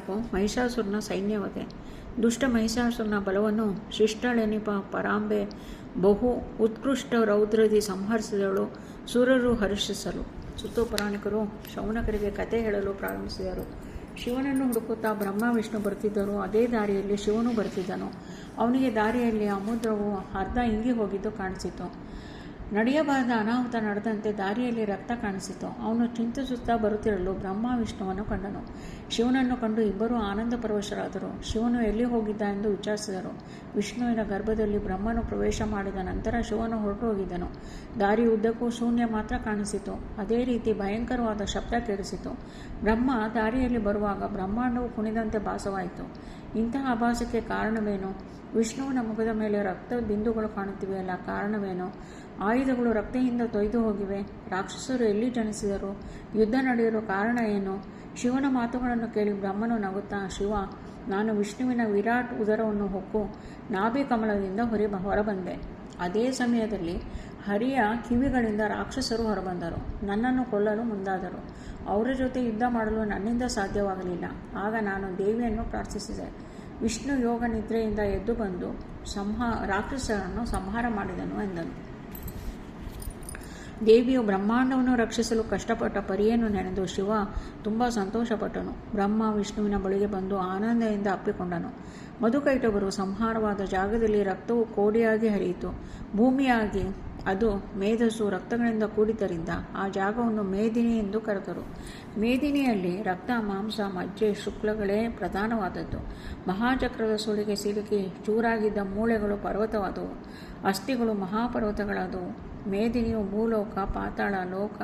4 ಮಹಿಷಾಸುರನ ಸೈನ್ಯವಧೆ. ದುಷ್ಟ ಮಹಿಷಾಸುರನ ಬಲವನ್ನು ಶಿಷ್ಟಳೆನಿಪ ಪರಾಂಬೆ ಬಹು ಉತ್ಕೃಷ್ಟ ರೌದ್ರದಿ ಸಂಹರಿಸಿದಳು. ಸುರರು ಹರ್ಷಿಸಲು ಸುತ್ತು ಪುರಾಣಿಕರು ಶೌನಕರಿಗೆ ಕತೆ ಹೇಳಲು ಪ್ರಾರಂಭಿಸಿದರು. ಶಿವನನ್ನು ಹುಡುಕುತ್ತಾ ಬ್ರಹ್ಮ ವಿಷ್ಣು ಬರುತ್ತಿದ್ದರು. ಅದೇ ದಾರಿಯಲ್ಲಿ ಶಿವನು ಬರುತ್ತಿದ್ದನು. ಅವನಿಗೆ ದಾರಿಯಲ್ಲಿ ಅಮುದ್ರವು ಅರ್ಧ ಇಂಗಿ ಹೋಗಿದ್ದು ಕಾಣಿಸಿತು. ನಡೆಯಬಾರದ ಅನಾಹುತ ನಡೆದಂತೆ ದಾರಿಯಲ್ಲಿ ರಕ್ತ ಕಾಣಿಸಿತು. ಅವನು ಚಿಂತಿಸುತ್ತಾ ಬರುತ್ತಿರಲು ಬ್ರಹ್ಮ ವಿಷ್ಣುವನ್ನು ಕಂಡನು. ಶಿವನನ್ನು ಕಂಡು ಇಬ್ಬರೂ ಆನಂದ ಪರವಶರಾದರು. ಶಿವನು ಎಲ್ಲಿ ಹೋಗಿದ್ದ ಎಂದು ವಿಚಾರಿಸಿದರು. ವಿಷ್ಣುವಿನ ಗರ್ಭದಲ್ಲಿ ಬ್ರಹ್ಮನು ಪ್ರವೇಶ ಮಾಡಿದ ನಂತರ ಶಿವನು ಹೊರಟು ಹೋಗಿದ್ದನು. ದಾರಿ ಉದ್ದಕ್ಕೂ ಶೂನ್ಯ ಮಾತ್ರ ಕಾಣಿಸಿತು. ಅದೇ ರೀತಿ ಭಯಂಕರವಾದ ಶಬ್ದ ಕೇಳಿಸಿತು. ಬ್ರಹ್ಮ ದಾರಿಯಲ್ಲಿ ಬರುವಾಗ ಬ್ರಹ್ಮಾಂಡವು ಕುಣಿದಂತೆ ಭಾಸವಾಯಿತು. ಇಂತಹ ಆಭಾಸಕ್ಕೆ ಕಾರಣವೇನು? ವಿಷ್ಣುವಿನ ಮುಖದ ಮೇಲೆ ರಕ್ತ ಬಿಂದುಗಳು ಕಾಣುತ್ತಿವೆಯಲ್ಲ, ಕಾರಣವೇನು? ಆಯುಧಗಳು ರಕ್ತದಿಂದ ತೊಯ್ದು ಹೋಗಿವೆ. ರಾಕ್ಷಸರು ಎಲ್ಲಿ ಜನಿಸಿದರು? ಯುದ್ಧ ನಡೆಯಲು ಕಾರಣ ಏನು? ಶಿವನ ಮಾತುಗಳನ್ನು ಕೇಳಿ ಬ್ರಹ್ಮನು ನಗುತ್ತಾ, ಶಿವ, ನಾನು ವಿಷ್ಣುವಿನ ವಿರಾಟ್ ಉದರವನ್ನು ಹೊಕ್ಕು ನಾಭಿ ಕಮಲದಿಂದ ಹೊರಬಂದೆ. ಅದೇ ಸಮಯದಲ್ಲಿ ಹರಿಯ ಕಿವಿಗಳಿಂದ ರಾಕ್ಷಸರು ಹೊರಬಂದರು. ನನ್ನನ್ನು ಕೊಲ್ಲಲು ಮುಂದಾದರು. ಅವರ ಜೊತೆ ಯುದ್ಧ ಮಾಡಲು ನನ್ನಿಂದ ಸಾಧ್ಯವಾಗಲಿಲ್ಲ. ಆಗ ನಾನು ದೇವಿಯನ್ನು ಪ್ರಾರ್ಥಿಸಿದೆ. ವಿಷ್ಣು ಯೋಗ ನಿದ್ರೆಯಿಂದ ಎದ್ದು ಬಂದು ರಾಕ್ಷಸರನ್ನು ಸಂಹಾರ ಮಾಡಿದನು ಎಂದನು. ದೇವಿಯು ಬ್ರಹ್ಮಾಂಡವನ್ನು ರಕ್ಷಿಸಲು ಕಷ್ಟಪಟ್ಟ ಪರಿಯನ್ನು ನೆನೆದು ಶಿವ ತುಂಬ ಸಂತೋಷಪಟ್ಟನು. ಬ್ರಹ್ಮ ವಿಷ್ಣುವಿನ ಬಳಿಗೆ ಬಂದು ಆನಂದದಿಂದ ಅಪ್ಪಿಕೊಂಡನು. ಮಧುಕೈಟವರು ಸಂಹಾರವಾದ ಜಾಗದಲ್ಲಿ ರಕ್ತವು ಕೋಡಿಯಾಗಿ ಹರಿಯಿತು. ಭೂಮಿಯಾಗಿ ಅದು ಮೇಧಸ್ಸು ರಕ್ತಗಳಿಂದ ಕೂಡಿದ್ದರಿಂದ ಆ ಜಾಗವನ್ನು ಮೇದಿನಿ ಎಂದು ಕರೆದರು. ಮೇದಿನಿಯಲ್ಲಿ ರಕ್ತ, ಮಾಂಸ, ಮಜ್ಜೆ, ಶುಕ್ಲಗಳೇ ಪ್ರಧಾನವಾದದ್ದು. ಮಹಾಚಕ್ರದ ಸುಳಿಗೆ ಸಿಲುಕಿ ಚೂರಾಗಿದ್ದ ಮೂಳೆಗಳು ಪರ್ವತವಾದವು. ಅಸ್ಥಿಗಳು ಮಹಾಪರ್ವತಗಳಾದವು. ಮೇದಿನಿಯು ಭೂಲೋಕ, ಪಾತಾಳ ಲೋಕ,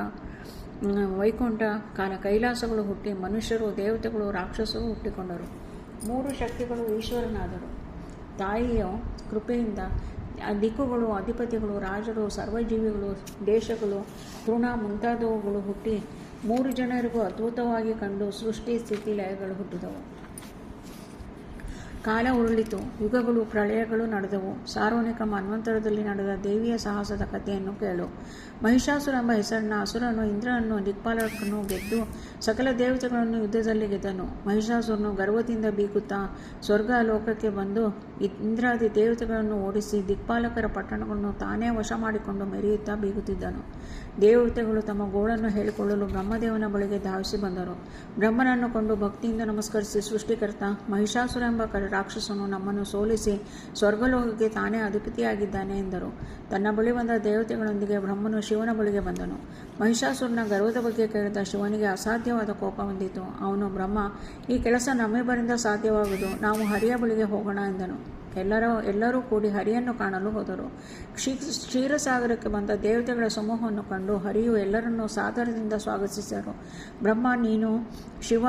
ವೈಕುಂಠ, ಕೈಲಾಸಗಳು ಹುಟ್ಟಿ ಮನುಷ್ಯರು, ದೇವತೆಗಳು, ರಾಕ್ಷಸರು ಹುಟ್ಟಿಕೊಂಡರು. 3 ಶಕ್ತಿಗಳು ಈಶ್ವರನಾದರು. ತಾಯಿಯ ಕೃಪೆಯಿಂದ ದಿಕ್ಕುಗಳು, ಅಧಿಪತಿಗಳು, ರಾಜರು, ಸರ್ವಜೀವಿಗಳು, ದೇಶಗಳು, ತೃಣ ಮುಂತಾದವುಗಳು ಹುಟ್ಟಿ 3 ಜನರಿಗೂ ಅದ್ಭುತವಾಗಿ ಕಂಡು ಸೃಷ್ಟಿ ಸ್ಥಿತಿ ಲಯಗಳು ಹುಟ್ಟಿದವು. ಕಾಲ ಉರುಳಿತು. ಯುಗಗಳು, ಪ್ರಳಯಗಳು ನಡೆದವು. ಸಾರ್ವನಿಕ ಮನ್ವಂತರದಲ್ಲಿ ನಡೆದ ದೇವಿಯ ಸಾಹಸದ ಕಥೆಯನ್ನು ಕೇಳು. ಮಹಿಷಾಸುರ ಎಂಬ ಹೆಸರಿನ ಅಸುರನು ಇಂದ್ರನನ್ನು ದಿಕ್ಪಾಲಕನು ಗೆದ್ದು ಸಕಲ ದೇವತೆಗಳನ್ನು ಯುದ್ಧದಲ್ಲಿ ಗೆದ್ದನು. ಮಹಿಷಾಸುರನು ಗರ್ವದಿಂದ ಬೀಗುತ್ತಾ ಸ್ವರ್ಗ ಲೋಕಕ್ಕೆ ಬಂದು ಇಂದ್ರಾದಿ ದೇವತೆಗಳನ್ನು ಓಡಿಸಿ ದಿಕ್ಪಾಲಕರ ಪಟ್ಟಣಗಳನ್ನು ತಾನೇ ವಶ ಮಾಡಿಕೊಂಡು ಮೆರೆಯುತ್ತಾ ಬೀಗುತ್ತಿದ್ದನು. ದೇವತೆಗಳು ತಮ್ಮ ಗೋಳನ್ನು ಹೇಳಿಕೊಳ್ಳಲು ಬ್ರಹ್ಮದೇವನ ಬಳಿಗೆ ಧಾವಿಸಿ ಬಂದರು. ಬ್ರಹ್ಮನನ್ನು ಕೊಂಡು ಭಕ್ತಿಯಿಂದ ನಮಸ್ಕರಿಸಿ, ಸೃಷ್ಟಿಕರ್ತ, ಮಹಿಷಾಸುರ ಎಂಬ ರಾಕ್ಷಸನು ನಮ್ಮನ್ನು ಸೋಲಿಸಿ ಸ್ವರ್ಗಲೋಕಕ್ಕೆ ತಾನೇ ಅಧಿಪತಿಯಾಗಿದ್ದಾನೆ ಎಂದರು. ತನ್ನ ಬಳಿ ಬಂದ ದೇವತೆಗಳೊಂದಿಗೆ ಬ್ರಹ್ಮನು ಶಿವನ ಬಳಿಗೆ ಬಂದನು. ಮಹಿಷಾಸುರನ ಗರ್ವದ ಬಗ್ಗೆ ಕೇಳಿದ ಶಿವನಿಗೆ ಅಸಾಧ್ಯವಾದ ಕೋಪ ಬಂದಿತು. ಅವನು, ಬ್ರಹ್ಮ, ಈ ಕೆಲಸ ನಮ್ಮಿಬ್ಬರಿಂದ ಸಾಧ್ಯವಾಗುವುದು. ನಾವು ಹರಿಯ ಬಳಿಗೆ ಹೋಗೋಣ ಎಂದನು. ಎಲ್ಲರೂ ಕೂಡಿ ಹರಿಯನ್ನು ಕಾಣಲು ಹೋದರು. ಕ್ಷೀರಸಾಗರಕ್ಕೆ ಬಂದ ದೇವತೆಗಳ ಸಮೂಹವನ್ನು ಕಂಡು ಹರಿಯು ಎಲ್ಲರನ್ನೂ ಸಾದರದಿಂದ ಸ್ವಾಗತಿಸಿದರು. ಬ್ರಹ್ಮ, ನೀನು, ಶಿವ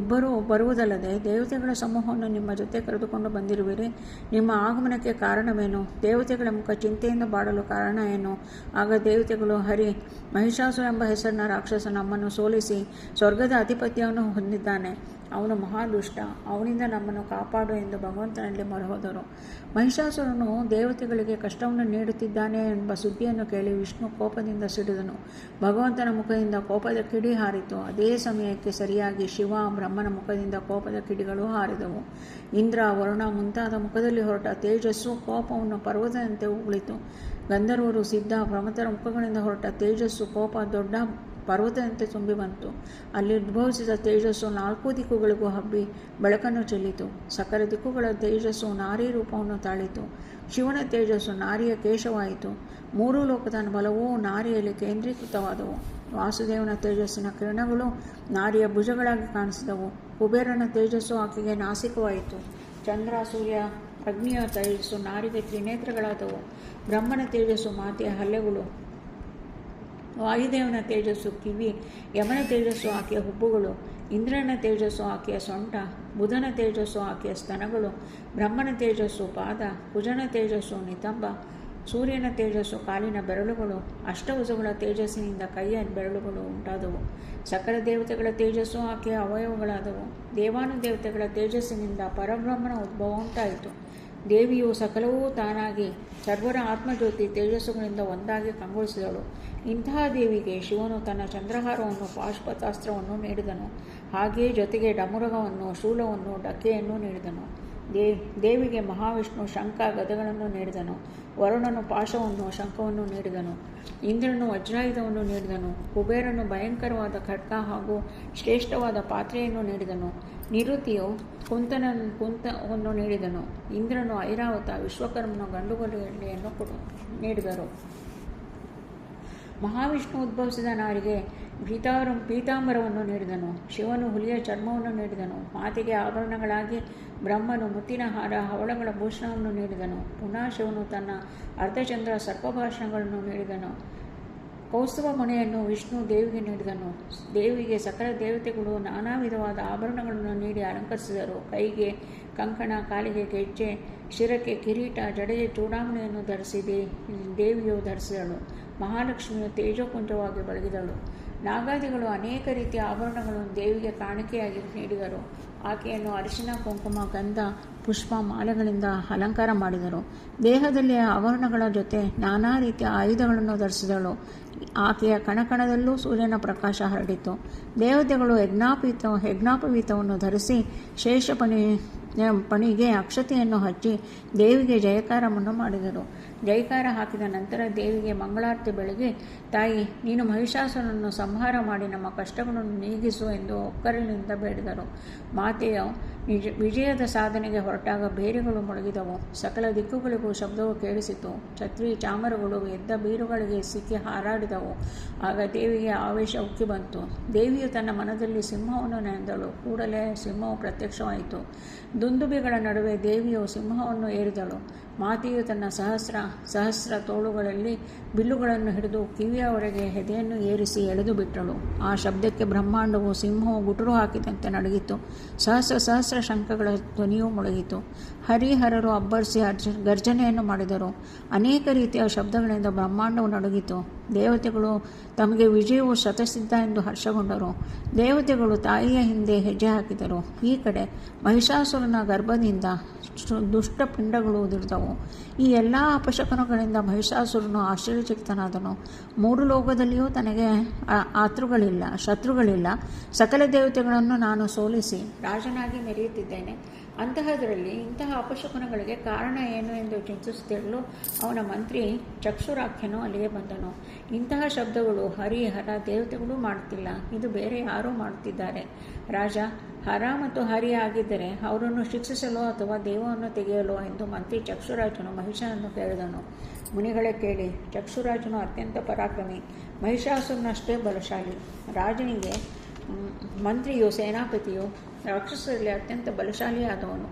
ಇಬ್ಬರೂ ಬರುವುದಲ್ಲದೆ ದೇವತೆಗಳ ಸಮೂಹವನ್ನು ನಿಮ್ಮ ಜೊತೆ ಕರೆದುಕೊಂಡು ಬಂದಿರುವಿರಿ. ನಿಮ್ಮ ಆಗಮನಕ್ಕೆ ಕಾರಣವೇನು? ದೇವತೆಗಳ ಮುಖ ಚಿಂತೆಯಿಂದ ಬಾಡಲು ಕಾರಣ ಏನು? ಆಗ ದೇವತೆಗಳು, ಹರಿ, ಮಹಿಷಾಸುರ ಎಂಬ ಹೆಸರಿನ ರಾಕ್ಷಸ ನಮ್ಮನ್ನು ಸೋಲಿಸಿ ಸ್ವರ್ಗದ ಆಧಿಪತ್ಯವನ್ನು ಹೊಂದಿದ್ದಾನೆ. ಅವನು ಮಹಾದುಷ್ಟ. ಅವನಿಂದ ನಮ್ಮನ್ನು ಕಾಪಾಡು ಎಂದು ಭಗವಂತನಲ್ಲಿ ಮೊರೆಹೋದರು. ಮಹಿಷಾಸುರನು ದೇವತೆಗಳಿಗೆ ಕಷ್ಟವನ್ನು ನೀಡುತ್ತಿದ್ದಾನೆ ಎಂಬ ಸುದ್ದಿಯನ್ನು ಕೇಳಿ ವಿಷ್ಣು ಕೋಪದಿಂದ ಸಿಡಿದನು. ಭಗವಂತನ ಮುಖದಿಂದ ಕೋಪದ ಕಿಡಿ ಹಾರಿತು. ಅದೇ ಸಮಯಕ್ಕೆ ಸರಿಯಾಗಿ ಶಿವ, ಬ್ರಹ್ಮನ ಮುಖದಿಂದ ಕೋಪದ ಕಿಡಿಗಳು ಹಾರಿದವು. ಇಂದ್ರ, ವರುಣ ಮುಂತಾದ ಮುಖದಲ್ಲಿ ಹೊರಟ ತೇಜಸ್ಸು ಕೋಪವನ್ನು ಪರ್ವತದಂತೆ ಉಗುಳಿತು. ಗಂಧರ್ವರು, ಸಿದ್ಧ, ಪ್ರಮಥರ ಮುಖಗಳಿಂದ ಹೊರಟ ತೇಜಸ್ಸು ಕೋಪ ದೊಡ್ಡ ಪರ್ವತದಂತೆ ತುಂಬಿ ಬಂತು. ಅಲ್ಲಿ ಉದ್ಭವಿಸಿದ ತೇಜಸ್ಸು 4 ದಿಕ್ಕುಗಳಿಗೂ ಹಬ್ಬಿ ಬೆಳಕನ್ನು ಚೆಲ್ಲಿತು. ಸಕಲ ದಿಕ್ಕುಗಳ ತೇಜಸ್ಸು ನಾರಿ ರೂಪವನ್ನು ತಾಳಿತು. ಶಿವನ ತೇಜಸ್ಸು ನಾರಿಯ ಕೇಶವಾಯಿತು. 3 ಲೋಕದ ಬಲವೂ ನಾರಿಯಲ್ಲಿ ಕೇಂದ್ರೀಕೃತವಾದವು. ವಾಸುದೇವನ ತೇಜಸ್ಸಿನ ಕಿರಣಗಳು ನಾರಿಯ ಭುಜಗಳಾಗಿ ಕಾಣಿಸಿದವು. ಕುಬೇರನ ತೇಜಸ್ಸು ಆಕೆಗೆ ನಾಸಿಕವಾಯಿತು. ಚಂದ್ರ, ಸೂರ್ಯ, ಅಗ್ನಿಯ ತೇಜಸ್ಸು ನಾರಿಗೆ ತ್ರಿನೇತ್ರಗಳಾದವು. ಬ್ರಹ್ಮನ ತೇಜಸ್ಸು ಮಾತೆಯ ಹಲ್ಲೆಗಳು. ವಾಯುದೇವನ ತೇಜಸ್ಸು ಕಿವಿ. ಯಮನ ತೇಜಸ್ಸು ಆಕೆಯ ಹುಬ್ಬುಗಳು. ಇಂದ್ರನ ತೇಜಸ್ಸು ಆಕೆಯ ಸೊಂಟ. ಬುಧನ ತೇಜಸ್ಸು ಆಕೆಯ ಸ್ತನಗಳು. ಬ್ರಹ್ಮನ ತೇಜಸ್ಸು ಪಾದ. ಕುಜನ ತೇಜಸ್ಸು ನಿತಂಬ. ಸೂರ್ಯನ ತೇಜಸ್ಸು ಕಾಲಿನ ಬೆರಳುಗಳು. ಅಷ್ಟಭುಜಗಳ ತೇಜಸ್ಸಿನಿಂದ ಕೈಯ ಬೆರಳುಗಳು ಉಂಟಾದವು. ಸಕಲ ದೇವತೆಗಳ ತೇಜಸ್ಸು ಆಕೆಯ ಅವಯವಗಳಾದವು. ದೇವಾನುದೇವತೆಗಳ ತೇಜಸ್ಸಿನಿಂದ ಪರಬ್ರಹ್ಮನ ಉದ್ಭವ ಉಂಟಾಯಿತು. ದೇವಿಯು ಸಕಲವೂ ತಾನಾಗಿ ಸರ್ವರ ಆತ್ಮಜ್ಯೋತಿ ತೇಜಸ್ಸುಗಳಿಂದ ಒಂದಾಗಿ ಕಂಗೊಳಿಸಿದಳು. ಇಂತಹ ದೇವಿಗೆ ಶಿವನು ತನ್ನ ಚಂದ್ರಹಾರವನ್ನು ಪಾಶುಪತಾಸ್ತ್ರವನ್ನು ನೀಡಿದನು. ಹಾಗೆಯೇ ಜೊತೆಗೆ ಡಮರುಗವನ್ನು, ಶೂಲವನ್ನು, ಡಕ್ಕೆಯನ್ನು ನೀಡಿದನು. ದೇವಿಗೆ ಮಹಾವಿಷ್ಣು ಶಂಖ ಗದಗಳನ್ನು ನೀಡಿದನು. ವರುಣನು ಪಾಶವನ್ನು, ಶಂಖವನ್ನು ನೀಡಿದನು. ಇಂದ್ರನು ವಜ್ರಾಯುಧವನ್ನು ನೀಡಿದನು. ಕುಬೇರನು ಭಯಂಕರವಾದ ಖಡ್ಗ ಹಾಗೂ ಶ್ರೇಷ್ಠವಾದ ಪಾತ್ರೆಯನ್ನು ನೀಡಿದನು. ನಿರುತಿಯು ಕುಂತವನ್ನು ನೀಡಿದನು. ಇಂದ್ರನು ಐರಾವತ, ವಿಶ್ವಕರ್ಮನು ಗಂಡುಗೊಲಿಯನ್ನು ನೀಡಿದರು. ಮಹಾವಿಷ್ಣು ಉದ್ಭವಿಸಿದ ನಾರಿಗೆ ಪೀತಾಂಬರವನ್ನು ನೀಡಿದನು. ಶಿವನು ಹುಲಿಯ ಚರ್ಮವನ್ನು ನೀಡಿದನು. ಮಾತೆಗೆ ಆಭರಣಗಳಾಗಿ ಬ್ರಹ್ಮನು ಮುತ್ತಿನ ಹಾರ, ಹವಳಗಳ ಭೂಷಣವನ್ನು ನೀಡಿದನು. ಪುನಃ ಶಿವನು ತನ್ನ ಅರ್ಧಚಂದ್ರ ಸರ್ಪಭಾಷಣಗಳನ್ನು ನೀಡಿದನು. ಕೌಸ್ತುಭ ಮಣೆಯನ್ನು ವಿಷ್ಣು ದೇವಿಗೆ ನೀಡಿದನು. ದೇವಿಗೆ ಸಕಲ ದೇವತೆಗಳು ನಾನಾ ವಿಧವಾದ ಆಭರಣಗಳನ್ನು ನೀಡಿ ಅಲಂಕರಿಸಿದರು. ಕೈಗೆ ಕಂಕಣ, ಕಾಲಿಗೆ ಗೆಜ್ಜೆ, ಶಿರಕ್ಕೆ ಕಿರೀಟ, ಜಡೆಗೆ ಚೂಡಾಮಣಿಯನ್ನು ಧರಿಸಿ ದೇವಿಯು ಧರಿಸಿದಳು. ಮಹಾಲಕ್ಷ್ಮಿಯು ತೇಜೋಪುಂಜವಾಗಿ ಬೆಳಗಿದಳು. ನಾಗಾದಿಗಳು ಅನೇಕ ರೀತಿಯ ಆಭರಣಗಳನ್ನು ದೇವಿಗೆ ಕಾಣಿಕೆಯಾಗಿ ನೀಡಿದರು. ಆಕೆಯನ್ನು ಅರಿಶಿನ, ಕುಂಕುಮ, ಗಂಧ, ಪುಷ್ಪ, ಮಾಲೆಗಳಿಂದ ಅಲಂಕಾರ ಮಾಡಿದರು. ದೇಹದಲ್ಲಿ ಆಭರಣಗಳ ಜೊತೆ ನಾನಾ ರೀತಿಯ ಆಯುಧಗಳನ್ನು ಧರಿಸಿದಳು. ಆಕೆಯ ಕಣಕಣದಲ್ಲೂ ಸೂರ್ಯನ ಪ್ರಕಾಶ ಹರಡಿತು. ದೇವತೆಗಳು ಯಜ್ಞೋಪವೀತವನ್ನು ಧರಿಸಿ ಪಣಿಗೆ ಅಕ್ಷತೆಯನ್ನು ಹಚ್ಚಿ ದೇವಿಗೆ ಜಯಕಾರವನ್ನು ಮಾಡಿದರು. ಜಯಕಾರ ಹಾಕಿದ ನಂತರ ದೇವಿಗೆ ಮಂಗಳಾರತಿ ಬೆಳಗಿ, ತಾಯಿ, ನೀನು ಮಹಿಷಾಸುರನನ್ನು ಸಂಹಾರ ಮಾಡಿ ನಮ್ಮ ಕಷ್ಟಗಳನ್ನು ನೀಗಿಸು ಎಂದು ಒಕ್ಕರಿನಿಂದ ಬೇಡಿದರು. ಮಾತೆಯು ವಿಜಯದ ಸಾಧನೆಗೆ ಹೊರಟಾಗ ಬೇರೆಗಳು ಮೊಳಗಿದವು. ಸಕಲ ದಿಕ್ಕುಗಳಿಗೂ ಶಬ್ದವು ಕೇಳಿಸಿತು. ಛತ್ರಿ ಚಾಮರಗಳು ಎದ್ದ ಬೀರುಗಳಿಗೆ ಸಿಕ್ಕಿ ಹಾರಾಡಿದವು. ಆಗ ದೇವಿಗೆ ಆವೇಶ ಉಕ್ಕಿ ಬಂತು. ದೇವಿಯು ತನ್ನ ಮನದಲ್ಲಿ ಸಿಂಹವನ್ನು ನೆನೆದಳು. ಕೂಡಲೇ ಸಿಂಹವು ಪ್ರತ್ಯಕ್ಷವಾಯಿತು. ದುಂದುಬಿಗಳ ನಡುವೆ ದೇವಿಯು ಸಿಂಹವನ್ನು ಏರಿದಳು. ಮಾತೆಯು ತನ್ನ ಸಹಸ್ರ ತೋಳುಗಳಲ್ಲಿ ಬಿಲ್ಲುಗಳನ್ನು ಹಿಡಿದು ಕಿವಿಯವರೆಗೆ ಹೆದೆಯನ್ನು ಏರಿಸಿ ಎಳೆದು ಬಿಟ್ಟಳು. ಆ ಶಬ್ದಕ್ಕೆ ಬ್ರಹ್ಮಾಂಡವು ಸಿಂಹವು ಗುಟುರು ಹಾಕಿದಂತೆ ನಡಗಿತು. ಸಹಸ್ರ ಶಂಖಗಳ ಧ್ವನಿಯೂ ಮೊಳಗಿತು. ಹರಿಹರರು ಅಬ್ಬರಿಸಿ ಗರ್ಜನೆಯನ್ನು ಮಾಡಿದರು. ಅನೇಕ ರೀತಿಯ ಶಬ್ದಗಳಿಂದ ಬ್ರಹ್ಮಾಂಡವು ನಡುಗಿತು. ದೇವತೆಗಳು ತಮಗೆ ವಿಜಯವು ಶತಸಿದ್ಧ ಎಂದು ಹರ್ಷಗೊಂಡರು. ದೇವತೆಗಳು ತಾಯಿಯ ಹಿಂದೆ ಹೆಜ್ಜೆ ಹಾಕಿದರು. ಈ ಕಡೆ ಮಹಿಷಾಸುರನ ಗರ್ಭದಿಂದ ದುಷ್ಟ ಪಿಂಡಗಳು ಉದುರಿದವು. ಈ ಎಲ್ಲ ಅಪಶಕನಗಳಿಂದ ಮಹಿಷಾಸುರನು ಆಶ್ಚರ್ಯಚಕಿತನಾದನು. 3 ಲೋಕದಲ್ಲಿಯೂ ತನಗೆ ಶತ್ರುಗಳಿಲ್ಲ. ಸಕಲ ದೇವತೆಗಳನ್ನು ನಾನು ಸೋಲಿಸಿ ರಾಜನಾಗಿ ಮೆರೆಯುತ್ತಿದ್ದೇನೆ. ಅಂತಹದರಲ್ಲಿ ಇಂತಹ ಅಪಶಕುನಗಳಿಗೆ ಕಾರಣ ಏನು ಎಂದು ಚಿಂತಿಸುತ್ತಿರಲು ಅವನ ಮಂತ್ರಿ ಚಕ್ಷುರಾಖ್ಯನು ಅಲ್ಲಿಗೆ ಬಂದನು. ಇಂತಹ ಶಬ್ದಗಳು ಹರ ದೇವತೆಗಳೂ ಮಾಡುತ್ತಿಲ್ಲ, ಇದು ಬೇರೆ ಯಾರೂ ಮಾಡುತ್ತಿದ್ದಾರೆ. ರಾಜ, ಹರ ಮತ್ತು ಹರಿ ಆಗಿದ್ದರೆ ಅವರನ್ನು ಶಿಕ್ಷಿಸಲು ಅಥವಾ ದೇವವನ್ನು ತೆಗೆಯಲು ಎಂದು ಮಂತ್ರಿ ಚಕ್ಷುರಾಜನು ಮಹಿಷನನ್ನು ಕೇಳಿದನು. ಮುನಿಗಳೇ ಕೇಳಿ, ಚಕ್ಷುರಾಜನು ಅತ್ಯಂತ ಪರಾಕ್ರಮಿ, ಮಹಿಷಾಸುರನಷ್ಟೇ ಬಲಶಾಲಿ. ರಾಜನಿಗೆ ಮಂತ್ರಿಯು ಸೇನಾಪತಿಯು ರಾಕ್ಷಸರಲ್ಲಿ ಅತ್ಯಂತ ಬಲಶಾಲಿಯಾದವನು.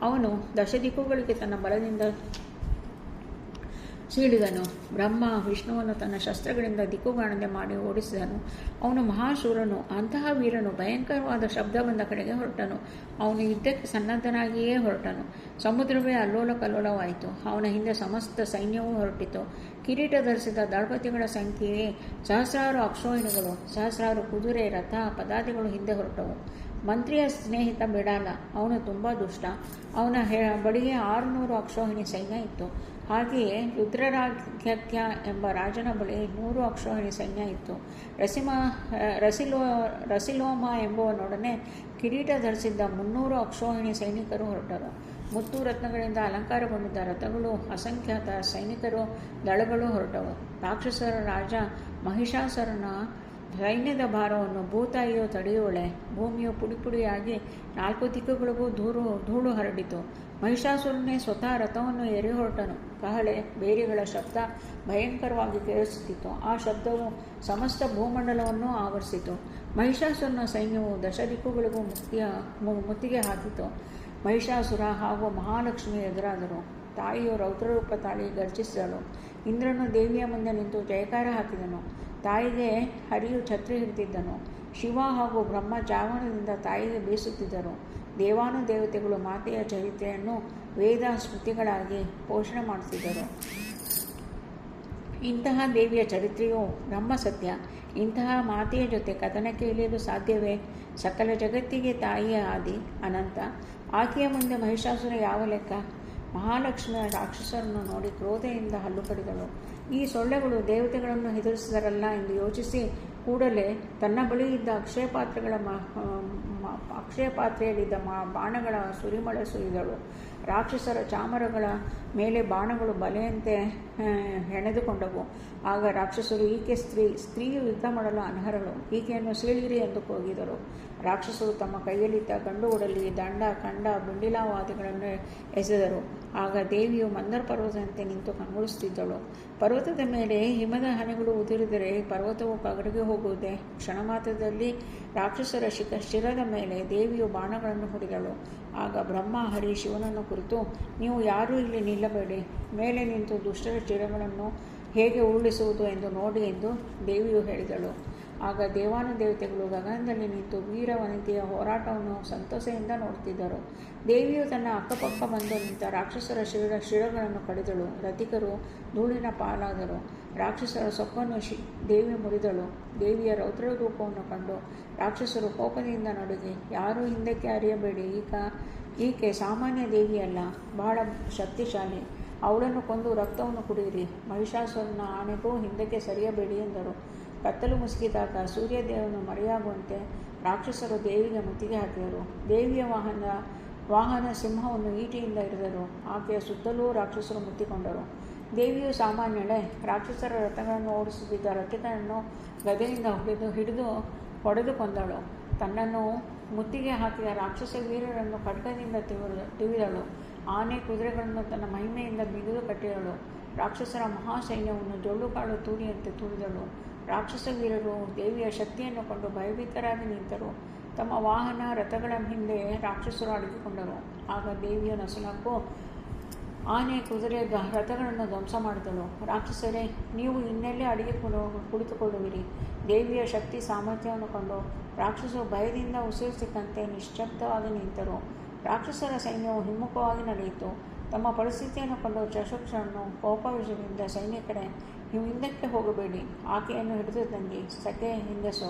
ಅವನು ದಶದಿಕ್ಕುಗಳಿಗೆ ತನ್ನ ಬಲದಿಂದ ಸೀಳಿದನು. ಬ್ರಹ್ಮ ವಿಷ್ಣುವನ್ನು ತನ್ನ ಶಸ್ತ್ರಗಳಿಂದ ದಿಕ್ಕುಗಾಣದೆ ಮಾಡಿ ಓಡಿಸಿದನು. ಅವನು ಮಹಾಶೂರನು. ಅಂತಹ ವೀರನು ಭಯಂಕರವಾದ ಶಬ್ದ ಬಂದ ಕಡೆಗೆ ಹೊರಟನು. ಅವನು ಯುದ್ಧಕ್ಕೆ ಸನ್ನದ್ಧನಾಗಿಯೇ ಹೊರಟನು. ಸಮುದ್ರವೇ ಅಲ್ಲೋಲ ಕಲ್ಲೋಲವಾಯಿತು. ಅವನ ಹಿಂದೆ ಸಮಸ್ತ ಸೈನ್ಯವೂ ಹೊರಟಿತು. ಕಿರೀಟ ಧರಿಸಿದ ದಳಪತಿಗಳ ಸಂಖ್ಯೆಯೇ ಸಹಸ್ರಾರು ಅಕ್ಷೋಹಿಣಿಗಳು, ಸಹಸ್ರಾರು ಕುದುರೆ, ರಥ, ಪದಾತಿಗಳು ಹಿಂದೆ ಹೊರಟವು. ಮಂತ್ರಿಯ ಸ್ನೇಹಿತ ಬಿಡಾಲ, ಅವನು ತುಂಬ ದುಷ್ಟ. ಅವನ ಬಳಿಗೆ 600 ಅಕ್ಷೋಹಿಣಿ ಸೈನ್ಯ ಇತ್ತು. ಹಾಗೆಯೇ ರುದ್ರರಾಘ್ಯ ಎಂಬ ರಾಜನ ಬಳಿ 100 ಅಕ್ಷೋಹಿಣಿ ಸೈನ್ಯ ಇತ್ತು. ರಸಿಲೋಮ ಎಂಬುವನೊಡನೆ ಕಿರೀಟ ಧರಿಸಿದ್ದ 300 ಅಕ್ಷೋಹಿಣಿ ಸೈನಿಕರು ಹೊರಟರು. ಮುತ್ತು ರತ್ನಗಳಿಂದ ಅಲಂಕಾರಗೊಂಡಿದ್ದ ರಥಗಳು, ಅಸಂಖ್ಯಾತ ಸೈನಿಕರು, ದಳಗಳು ಹೊರಟವು. ರಾಕ್ಷಸರ ರಾಜ ಮಹಿಷಾಸುರನ ಸೈನ್ಯದ ಭಾರವನ್ನು ಭೂತಾಯಿಯು ತಡೆಯುವಳೆ. ಭೂಮಿಯು ಪುಡಿಯಾಗಿ 4 ದಿಕ್ಕುಗಳಿಗೂ ಧೂಳು ಹರಡಿತು. ಮಹಿಷಾಸುರನೇ ಸ್ವತಃ ರಥವನ್ನು ಏರಿ ಹೊರಟನು. ಕಹಳೆ, ಬೇರಿಗಳ ಶಬ್ದ ಭಯಂಕರವಾಗಿ ಕೇಳಿಸುತ್ತಿತ್ತು. ಆ ಶಬ್ದವು ಸಮಸ್ತ ಭೂಮಂಡಲವನ್ನು ಆವರಿಸಿತು. ಮಹಿಷಾಸುರನ ಸೈನ್ಯವು 10 ದಿಕ್ಕುಗಳಿಗೂ ಮುತ್ತಿಗೆ ಹಾಕಿತು. ಮಹಿಷಾಸುರ ಹಾಗೂ ಮಹಾಲಕ್ಷ್ಮಿ ಎದುರಾದರು. ತಾಯಿಯು ರೌದ್ರರೂಪ ತಾಳಿ ಗರ್ಜಿಸಿದಳು. ಇಂದ್ರನು ದೇವಿಯ ಮುಂದೆ ನಿಂತು ಜಯಕಾರ ಹಾಕಿದನು. ತಾಯಿಗೆ ಹರಿಯು ಛತ್ರಿ ಹಿಡಿದಿದ್ದನು. ಶಿವ ಹಾಗೂ ಬ್ರಹ್ಮ ಚಾವಣದಿಂದ ತಾಯಿಗೆ ಬೀಸುತ್ತಿದ್ದರು. ದೇವಾನುದೇವತೆಗಳು ಮಾತೆಯ ಚರಿತ್ರೆಯನ್ನು ವೇದ ಸ್ಮೃತಿಗಳಾಗಿ ಪೋಷಣೆ ಮಾಡುತ್ತಿದ್ದರು. ಇಂತಹ ದೇವಿಯ ಚರಿತ್ರೆಯು ಬ್ರಹ್ಮ ಸತ್ಯ. ಇಂತಹ ಮಾತೆಯ ಜೊತೆ ಕಥನಕ್ಕೆ ಇಳಿಯಲು ಸಾಧ್ಯವೇ? ಸಕಲ ಜಗತ್ತಿಗೆ ತಾಯಿಯ ಆದಿ ಅನಂತ. ಆಕೆಯ ಮುಂದೆ ಮಹಿಷಾಸುರ ಯಾವ ಲೆಕ್ಕ? ಮಹಾಲಕ್ಷ್ಮಿಯ ರಾಕ್ಷಸರನ್ನು ನೋಡಿ ಕ್ರೋಧೆಯಿಂದ ಹಲ್ಲು ಕಡಿದಳು. ಈ ಸೊಳ್ಳೆಗಳು ದೇವತೆಗಳನ್ನು ಹೆದರಿಸಿದರಲ್ಲ ಎಂದು ಯೋಚಿಸಿ ಕೂಡಲೇ ತನ್ನ ಬಳಿ ಇದ್ದ ಅಕ್ಷಯ ಪಾತ್ರೆಯಲ್ಲಿದ್ದ ಬಾಣಗಳ ಸುರಿಮಳೆ ಸುರಿದಳು. ರಾಕ್ಷಸರ ಚಾಮರಗಳ ಮೇಲೆ ಬಾಣಗಳು ಬಲೆಯಂತೆ ಹೆಣೆದುಕೊಂಡವು. ಆಗ ರಾಕ್ಷಸರು, ಈಕೆ ಸ್ತ್ರೀಯು ಯುದ್ಧ ಮಾಡಲು ಅನರ್ಹಳು, ಈಕೆಯನ್ನು ಸೀಳಿರಿ ಎಂದು ಕೂಗಿದರು. ರಾಕ್ಷಸರು ತಮ್ಮ ಕೈಯಲ್ಲಿದ್ದ ಗಂಡು ಒಡಲಿ, ದಂಡ, ಖಂಡ, ಬಿಂಡಿಲಾವಾದಿಗಳನ್ನು ಎಸೆದರು. ಆಗ ದೇವಿಯು ಮಂದರ ಪರ್ವತದಂತೆ ನಿಂತು ಕಂಗೊಳಿಸುತ್ತಿದ್ದಳು. ಪರ್ವತದ ಮೇಲೆ ಹಿಮದ ಹನಿಗಳು ಉದುರಿದರೆ ಪರ್ವತವು ಕರಗಿ ಹೋಗುವುದೇ? ಕ್ಷಣ ಮಾತ್ರದಲ್ಲಿ ರಾಕ್ಷಸರ ಶಿರದ ಮೇಲೆ ದೇವಿಯು ಬಾಣಗಳನ್ನು ಹೊಡೆದಳು. ಆಗ ಬ್ರಹ್ಮ ಹರಿ ಶಿವನನ್ನು ಕುರಿತು, ನೀವು ಯಾರೂ ಇಲ್ಲಿ ನಿಲ್ಲಬೇಡಿ, ಮೇಲೆ ನಿಂತು ದುಷ್ಟರ ಶಿರಗಳನ್ನು ಹೇಗೆ ಉರುಳಿಸುವುದು ಎಂದು ನೋಡಿ ಎಂದು ದೇವಿಯು ಹೇಳಿದಳು. ಆಗ ದೇವಾನುದೇವತೆಗಳು ಗಗನದಲ್ಲಿ ನಿಂತು ವೀರ ವನಿತೆಯ ಹೋರಾಟವನ್ನು ಸಂತಸೆಯಿಂದ ನೋಡುತ್ತಿದ್ದರು. ದೇವಿಯು ತನ್ನ ಅಕ್ಕಪಕ್ಕ ಬಂದು ನಿಂತ ರಾಕ್ಷಸರ ಶಿರಗಳನ್ನು ಕಡಿದಳು. ರಥಿಕರು ಧೂಳಿನ ಪಾಲಾದರು. ರಾಕ್ಷಸರ ಸೊಕ್ಕನ್ನು ದೇವಿ ಮುರಿದಳು. ದೇವಿಯ ರೌದ್ರ ರೂಪವನ್ನು ಕಂಡು ರಾಕ್ಷಸರು ಕೋಪದಿಂದ ನಡುಗಿ, ಯಾರೂ ಹಿಂದಕ್ಕೆ ಅರಿಯಬೇಡಿ, ಈಕೆ ಸಾಮಾನ್ಯ ದೇವಿಯಲ್ಲ, ಬಹಳ ಶಕ್ತಿಶಾಲಿ, ಅವಳನ್ನು ಕೊಂದು ರಕ್ತವನ್ನು ಕುಡಿಯಿರಿ, ಮಹಿಷಾಸುರನ ಆಣೆಗೂ ಹಿಂದಕ್ಕೆ ಸರಿಯಬೇಡಿ ಎಂದರು. ಕತ್ತಲು ಮುಸುಕಿದಾಗ ಸೂರ್ಯದೇವನು ಮರೆಯಾಗುವಂತೆ ರಾಕ್ಷಸರು ದೇವಿಗೆ ಮುತ್ತಿಗೆ ಹಾಕಿದರು. ದೇವಿಯ ವಾಹನ ಸಿಂಹವನ್ನು ಈಟಿಯಿಂದ ಹಿಡಿದರು. ಆಕೆಯ ಸುತ್ತಲೂ ರಾಕ್ಷಸರು ಮುತ್ತಿಕೊಂಡರು. ದೇವಿಯು ಸಾಮಾನ್ಯಳೆ. ರಾಕ್ಷಸರ ರಥಗಳನ್ನು ಓಡಿಸುತ್ತಿದ್ದ ರಥಿಕನನ್ನು ಗದೆಯಿಂದ ಹೊಡೆದು ಕೊಂದಳು. ತನ್ನನ್ನು ಮುತ್ತಿಗೆ ಹಾಕಿದ ರಾಕ್ಷಸ ವೀರರನ್ನು ಖಡ್ಗದಿಂದ ತಿವಿದಳು. ಆನೆ ಕುದುರೆಗಳನ್ನು ತನ್ನ ಮಹಿಮೆಯಿಂದ ಬಿಗಿದು ಕಟ್ಟಿದಳು. ರಾಕ್ಷಸರ ಮಹಾಸೈನ್ಯವನ್ನು ಜೊಳ್ಳುಕಾಳು ತೂರಿಯಂತೆ ತೂರಿದಳು. ರಾಕ್ಷಸ ವೀರರು ದೇವಿಯ ಶಕ್ತಿಯನ್ನು ಕಂಡು ಭಯಭೀತರಾಗಿ ನಿಂತರು. ತಮ್ಮ ವಾಹನ ರಥಗಳ ಹಿಂದೆ ರಾಕ್ಷಸರು ಅಡಗಿಕೊಂಡರು. ಆಗ ದೇವಿಯ ನಸುನಕ್ಕು ಆನೆ ಕುದುರೆ ರಥಗಳನ್ನು ಧ್ವಂಸ ಮಾಡಿದಳು. ರಾಕ್ಷಸರೇ, ನೀವು ಇನ್ನೆಲ್ಲೇ ಅಡಿಗೆ ಕುಳಿತುಕೊಳ್ಳುವಿರಿ. ದೇವಿಯ ಶಕ್ತಿ ಸಾಮರ್ಥ್ಯವನ್ನು ಕಂಡು ರಾಕ್ಷಸರು ಭಯದಿಂದ ಉಸಿರು ಸಿಕ್ಕಂತೆ ನಿಶ್ಶಬ್ದವಾಗಿ ನಿಂತರು. ರಾಕ್ಷಸರ ಸೈನ್ಯವು ಹಿಮ್ಮುಖವಾಗಿ ನಡೆಯಿತು. ತಮ್ಮ ಪರಿಸ್ಥಿತಿಯನ್ನು ಕಂಡು ಚಕ್ಷುಷನ್ನು ಕೋಪವಿಷದಿಂದ ಸೈನಿಕರೇ, ನೀವು ಹಿಂದಕ್ಕೆ ಹೋಗಬೇಡಿ, ಆಕೆಯನ್ನು ಹಿಡಿದು ತಂಗಿ, ಸಖೆ ಹಿಂದೆಸು,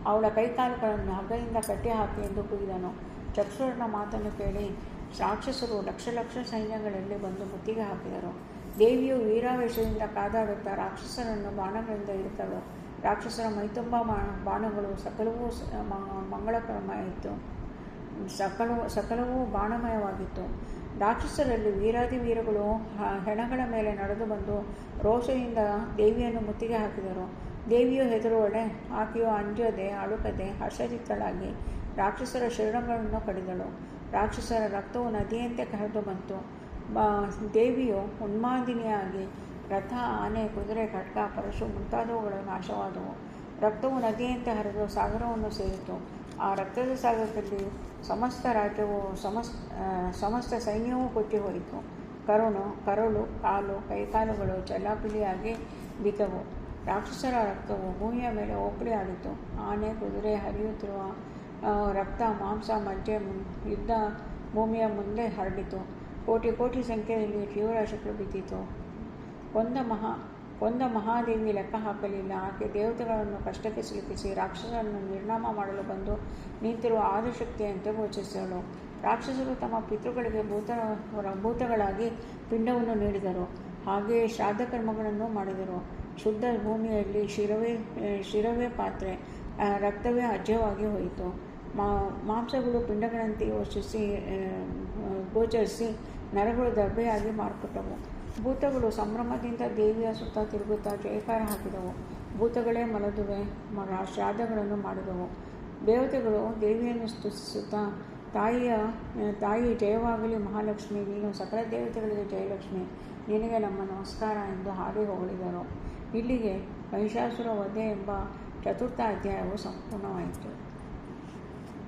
ಅವಳ ಕೈಕಾಲುಗಳನ್ನು ಹಗ್ಗದಿಂದ ಕಟ್ಟಿಹಾಕಿ ಎಂದು ಕೂಗಿದನು. ಚಕ್ಷುರನ ಮಾತನ್ನು ಕೇಳಿ ರಾಕ್ಷಸರು ಲಕ್ಷ ಸೈನ್ಯಗಳಲ್ಲಿ ಬಂದು ಮುತ್ತಿಗೆ ಹಾಕಿದರು. ದೇವಿಯು ವೀರಾವೇಶದಿಂದ ಕಾದಾಡುತ್ತಾ ರಾಕ್ಷಸರನ್ನು ಬಾಣಗಳಿಂದ ಇರುತ್ತಳು. ರಾಕ್ಷಸರ ಮೈತುಂಬ ಬಾಣಗಳು ಸಕಲವೂ ಮಂಗಳಕರಮಾಯಿತು. ಸಕಲವೂ ಬಾಣಮಯವಾಗಿತ್ತು. ರಾಕ್ಷಸರಲ್ಲಿ ವೀರಾದಿವೀರಗಳು ಹೆಣಗಳ ಮೇಲೆ ನಡೆದು ಬಂದು ರೋಷದಿಂದ ದೇವಿಯನ್ನು ಮುತ್ತಿಗೆ ಹಾಕಿದರು. ದೇವಿಯು ಹೆದರುವಳೆ. ಆಕೆಯು ಅಂಜದೆ, ಅಳುಕದೆ, ಹರ್ಷಚಿತ್ತಳಾಗಿ ರಾಕ್ಷಸರ ಶಿರಗಳನ್ನು ಕಡಿದಳು. ರಾಕ್ಷಸರ ರಕ್ತವು ನದಿಯಂತೆ ಹರಿದು ಬಂತು. ದೇವಿಯು ಉನ್ಮಾದಿನಿಯಾಗಿ ರಥ, ಆನೆ, ಕುದುರೆ, ಖಡ್ಗ, ಪರಶು ಮುಂತಾದವುಗಳು ನಾಶವಾದವು. ರಕ್ತವು ನದಿಯಂತೆ ಹರಿದು ಸಾಗರವನ್ನು ಸೇರಿತು. ಆ ರಕ್ತದ ಸಾಗರದಲ್ಲಿ ಸಮಸ್ತ ರಾಜ್ಯವು ಸಮಸ್ತ ಸೈನ್ಯವೂ ಕೊಚ್ಚಿ ಹೋಯಿತು. ಕರಳು, ಕಾಲು, ಕೈಕಾಲುಗಳು ಚೆಲ್ಲಾಪಿಲ್ಲಿಯಾಗಿ ಬಿದ್ದವು. ರಾಕ್ಷಸರ ರಕ್ತವು ಭೂಮಿಯ ಮೇಲೆ ಓಪಳಿ ಆಡಿತು. ಆನೆ, ಕುದುರೆ, ಹರಿಯುತ್ತಿರುವ ರಕ್ತ, ಮಾಂಸ, ಮಜ್ಜೆ ಯುದ್ಧ ಭೂಮಿಯ ಮುಂದೆ ಹರಡಿತು. ಕೋಟಿ ಸಂಖ್ಯೆಯಲ್ಲಿ ಜೀವರಾಶಿಗಳು ಬಿದ್ದಿತು. ಕೊಂದ ಮಹಾದೇವಿ ಲೆಕ್ಕ ಹಾಕಲಿಲ್ಲ. ಆಕೆ ದೇವತೆಗಳನ್ನು ಕಷ್ಟಕ್ಕೆ ಸಿಲುಕಿಸಿ ರಾಕ್ಷಸರನ್ನು ನಿರ್ನಾಮ ಮಾಡಲು ಬಂದು ನಿಂತಿರುವ ಆದಿಶಕ್ತಿಯಂತೆ ಗೋಚರಿಸಿದಳು. ರಾಕ್ಷಸರು ತಮ್ಮ ಪಿತೃಗಳಿಗೆ ಭೂತಗಳಾಗಿ ಪಿಂಡವನ್ನು ನೀಡಿದರು. ಹಾಗೆಯೇ ಶ್ರಾದ್ದ ಕರ್ಮಗಳನ್ನು ಮಾಡಿದರು. ಶುದ್ಧ ಭೂಮಿಯಲ್ಲಿ ಶಿರವೇ ಪಾತ್ರೆ, ರಕ್ತವೇ ಅಜ್ಯವಾಗಿ ಹೋಯಿತು. ಮಾಂಸಗಳು ಪಿಂಡಗಳಂತೆ ಗೋಚರಿಸಿ ನರಗಳು ದರ್ಬೆಯಾಗಿ ಮಾರ್ಪಟ್ಟವು. ಭೂತಗಳು ಸಂಭ್ರಮದಿಂದ ದೇವಿಯ ಸುತ್ತ ತಿರುಗುತ್ತಾ ಜಯಕಾರ ಹಾಕಿದವು. ಭೂತಗಳೇ ಮಲದುವೆ ಶ್ರಾದ್ದಗಳನ್ನು ಮಾಡಿದವು. ದೇವತೆಗಳು ದೇವಿಯನ್ನು ಸ್ತುತಿಸುತ್ತಾ, ತಾಯಿ ಜಯವಾಗಲಿ ಮಹಾಲಕ್ಷ್ಮಿ, ನೀನು ಸಕಲ ದೇವತೆಗಳಿಗೆ ಜಯಲಕ್ಷ್ಮಿ, ನಿನಗೆ ನಮ್ಮ ನಮಸ್ಕಾರ ಎಂದು ಹಾಡಿ ಹೊಗಳಿದರು. ಇಲ್ಲಿಗೆ ಮಹಿಷಾಸುರ ವಧೆ ಎಂಬ 4th ಅಧ್ಯಾಯವು ಸಂಪೂರ್ಣವಾಯಿತು.